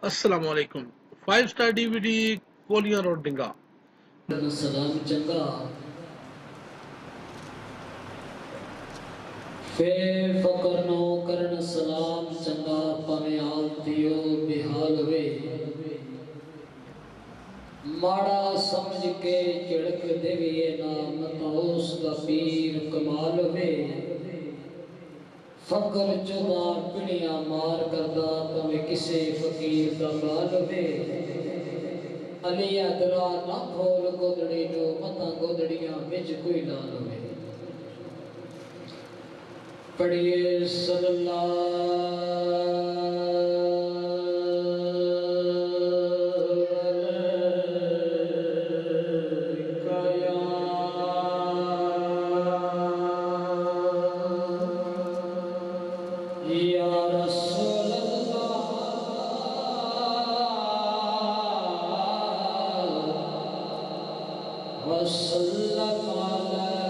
अस्सलामुअलैकुम। 5 star DVD कोलियां road डिंगा। सलाम चंगा फे फकर नो करन सलाम चंगा पवे हाल दियो बेहाल वे माड़ा समझ के झड़क देविए ना मतौस का पीर कमाल वे फकर चुदा पिड़िया मार करदा पवे किसे फकीर का बाल वे अलिया दरा ना खोल गोदड़ी नो मता गोदड़ियां विच कोई लाल वे पढ़िए सल्लल्लाहु या रसूल अल्लाह वसल्लम अलैका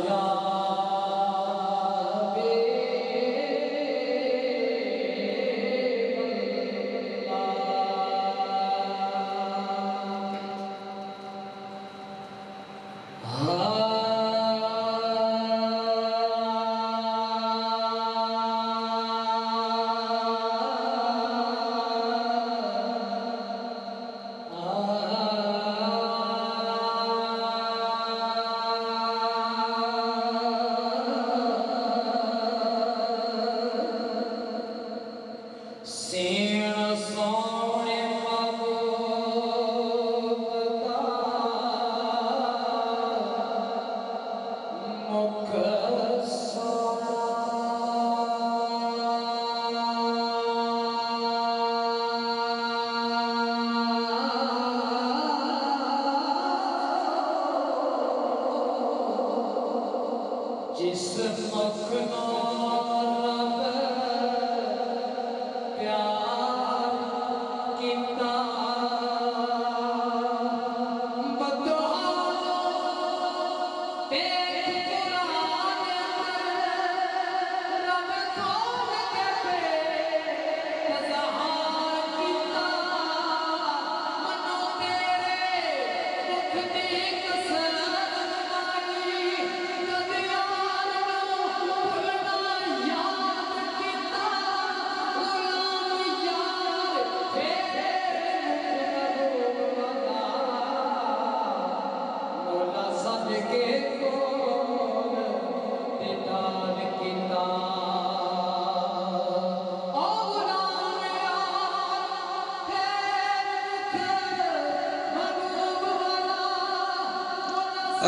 या जिस मखनो रब प्यार कीता बदुआ एक कुरान रब खोल के पे ज़हार कीता मनो तेरे मुख दी कसम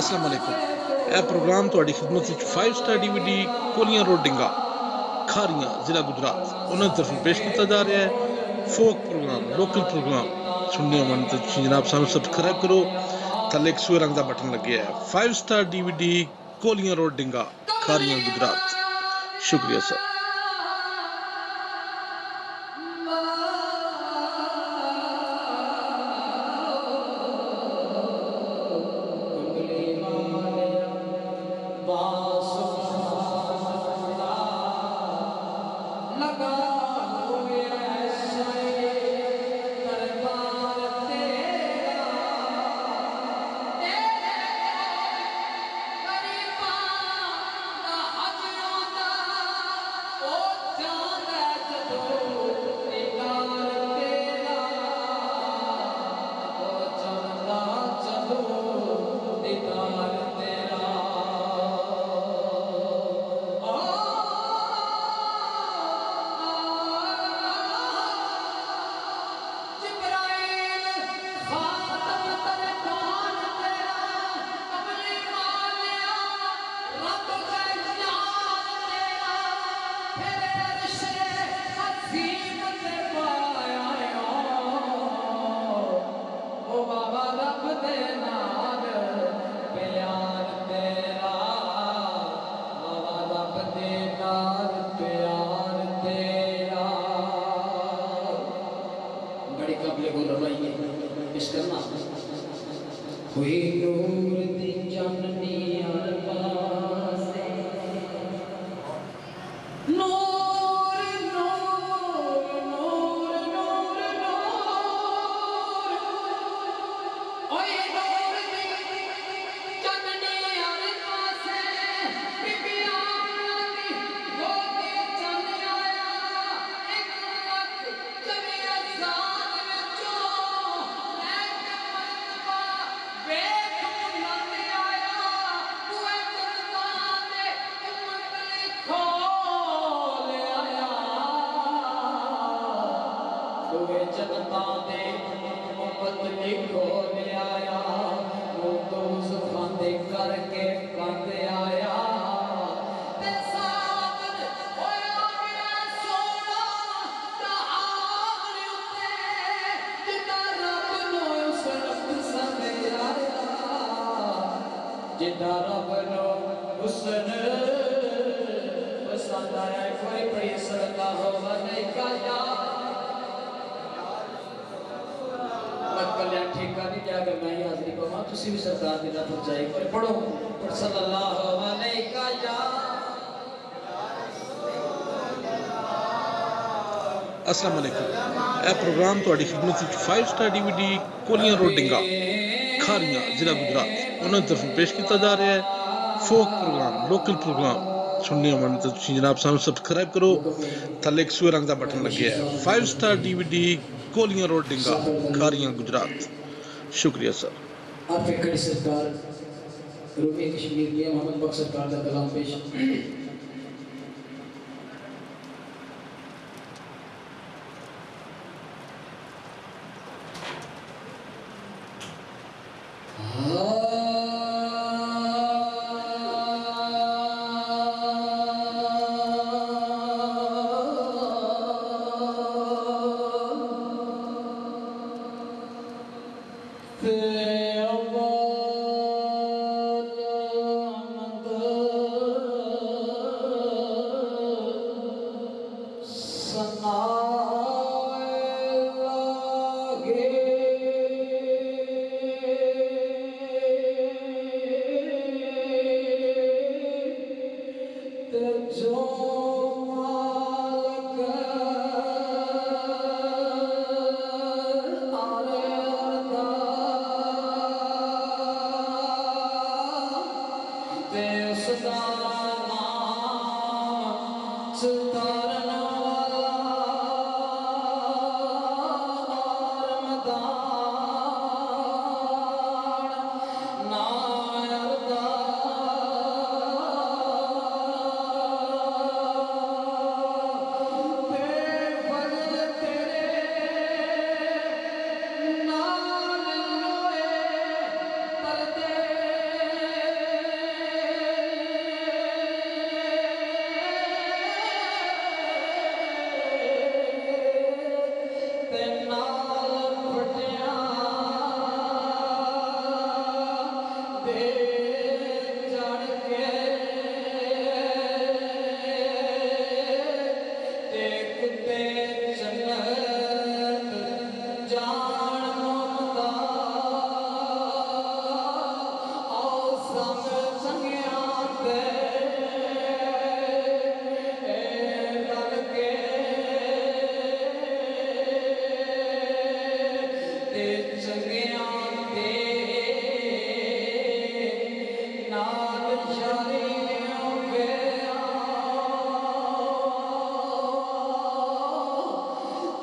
अस्सलामुअलैकुम। यह प्रोग्राम ਤੁਹਾਡੀ ਖidmat ਵਿੱਚ 5 स्टार डीवीडी कोलियां रोड डिंगा खारियां जिला गुजरात उन्होंने तरफ पेश किया जा रहा है फोक प्रोग्राम लोकल प्रोग्राम सुनने मन तो जनाब सानू सब्सक्राइब करो थले एक सूए रंग का बटन लगे है 5 star DVD कोलियां road डिंगा Khariyan Gujarat शुक्रिया सर हुई नूर दी चांदनी हर पासे नूर नूर नूर नूर नूर ओए नूर दी चांदनी हर पासे बीबी आमना दी गोदी चंद आया एक लख जमी अजान विचों जनता दे मोहब्बत लिखो ले आया वो तो जुबान दे करके बंद आया ते सावन होया गया सोना तार उते जिदा रब नो उस पसंद आया जिदा रब नो हुस्न पसंद आया कोई बड़ी सल्लल्लाहु अलैहि वसल्लम कल्याण ठेका नहीं क्या करना ही हाजरी को मां तुसी भी सरकार दी ना पहुंचाई पर पढ़ो पर सल्लल्लाहु अलैहि अस्सलाम वालेकुम ए प्रोग्राम ਤੁਹਾਡੀ ਖidmat ਵਿੱਚ 5 स्टार DVD कोलियां रोड डिंगा खारियां जिला गुजरात उन्होंने तरफ पेश किया जा रहा है फोक प्रोग्राम लोकल प्रोग्राम सुनने मन तो जनाब सानू सब्सक्राइब करो थले एक सूए रंग का बटन लगे है 5 star DVD कोलियां road डिंगा Khariyan Gujarat शुक्रिया सर आप कड़ी सरकार रूबी कश्मीर के मोहम्मद बख्श सरकार का कलाम पेश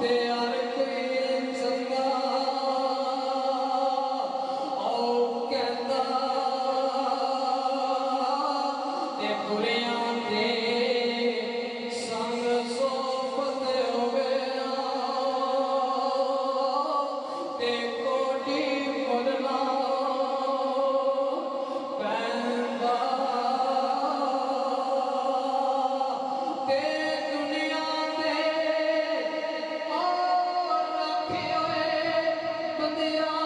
ते हर कोई संगा ओ कहता ते बुरियां दे संग सोबत होवे ते कोटी मुरला पैंदा ते दुनिया ते और रखे होए बंदियां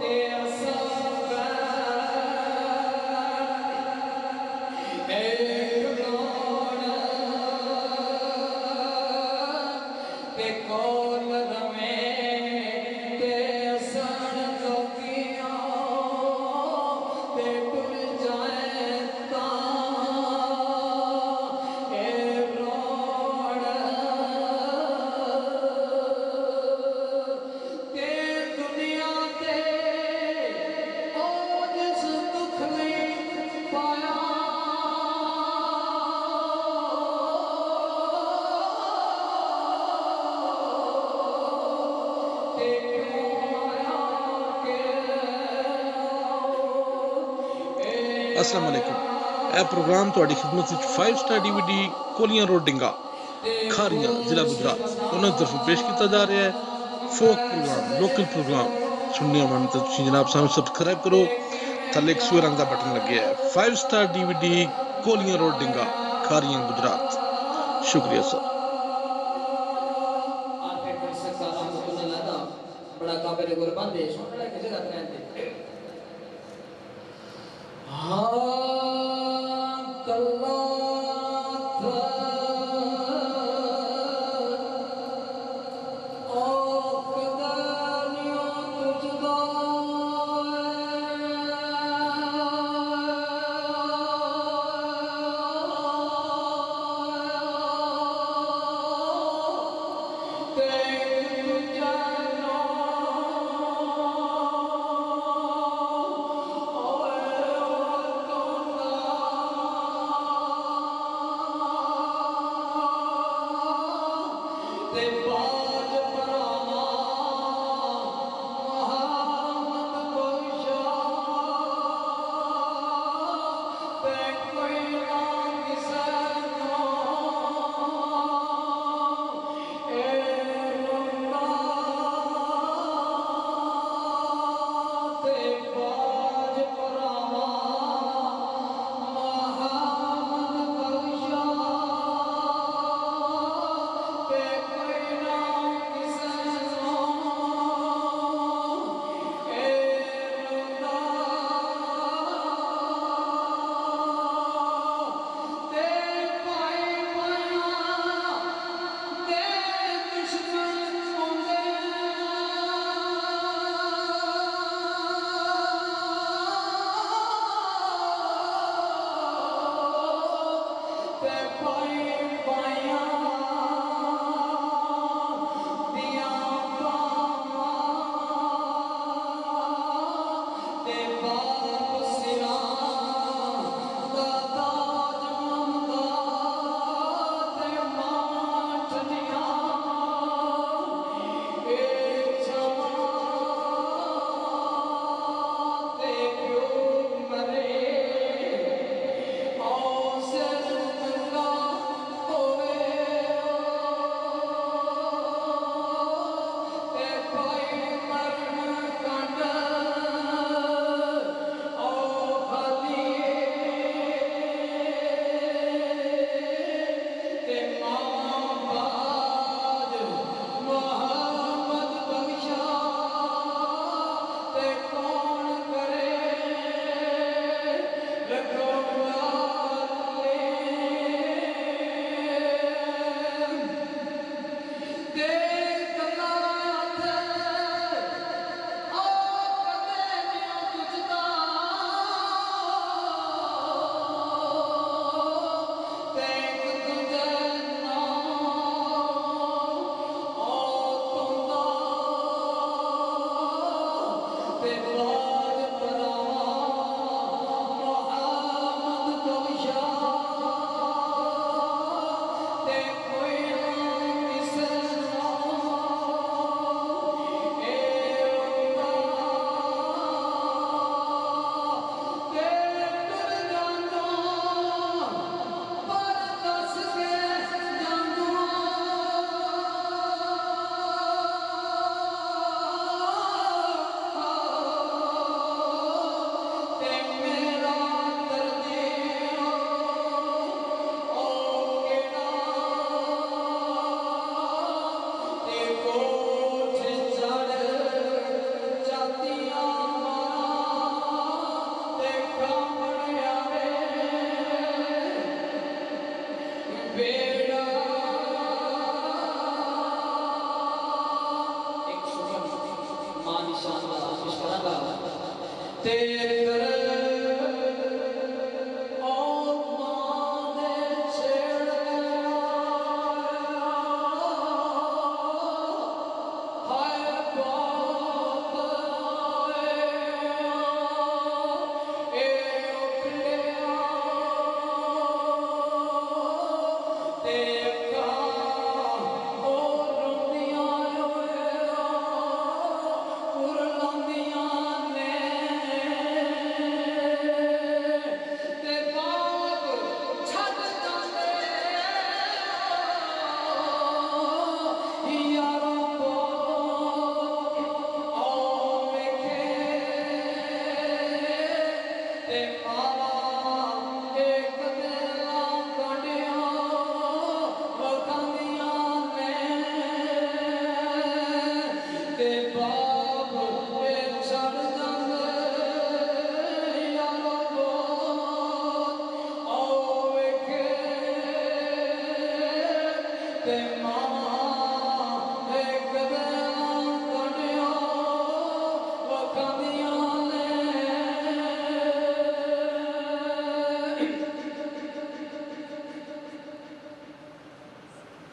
ते असा एक कौन ते कौन रमे ते असन लोगियां ते टुर जाए ए रोड़ ते दुनिया ते ओ जिस दुख नहीं पाया ते क्यों आया के अस्सलाम वालेकुम। यह प्रोग्राम ਤੁਹਾਡੀ ਖidmat ਵਿੱਚ 5 ਸਟਾਰ DVD ਕੋਲੀਆਂ ਰੋਡ ਡਿੰਗਾ ਖਾਰੀਆਂ ਜ਼ਿਲ੍ਹਾ ਗੁਜਰਾਤ ਉਹਨਾਂ ਦੀ ਤਰਫੋਂ ਪੇਸ਼ ਕੀਤਾ ਜਾ ਰਿਹਾ ਹੈ ਫੋਕ ਪ੍ਰੋਗਰਾਮ ਲੋਕਲ ਪ੍ਰੋਗਰਾਮ ਸੁਣਨੇ ਹੋਣ ਤਾਂ ਤੁਸੀਂ ਜਨਾਬ ਸਾਨੂੰ ਸਬਸਕ੍ਰਾਈਬ ਕਰੋ ਥੱਲੇ ਇੱਕ ਸੂਏ ਰੰਗ ਦਾ ਬਟਨ ਲੱਗਿਆ ਹੈ 5 ਸਟਾਰ DVD ਕੋਲੀਆਂ ਰੋਡ ਡਿੰਗਾ ਖਾਰੀਆਂ ਗੁਜਰਾਤ शुक्रिया सर। आपे कोई सकता रहमतुल्लाह दा बड़ा काबिल कुर्बान दे सुन ले किसे रात रहते हाँ कल्ला था ओ कदानियों तुझदा ते तुझा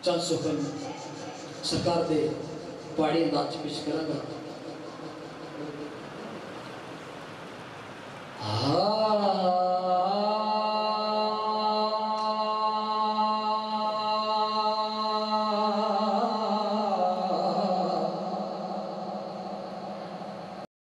चंद सुखन सरकार दे पहाड़ी अंदाज पेश करांगा।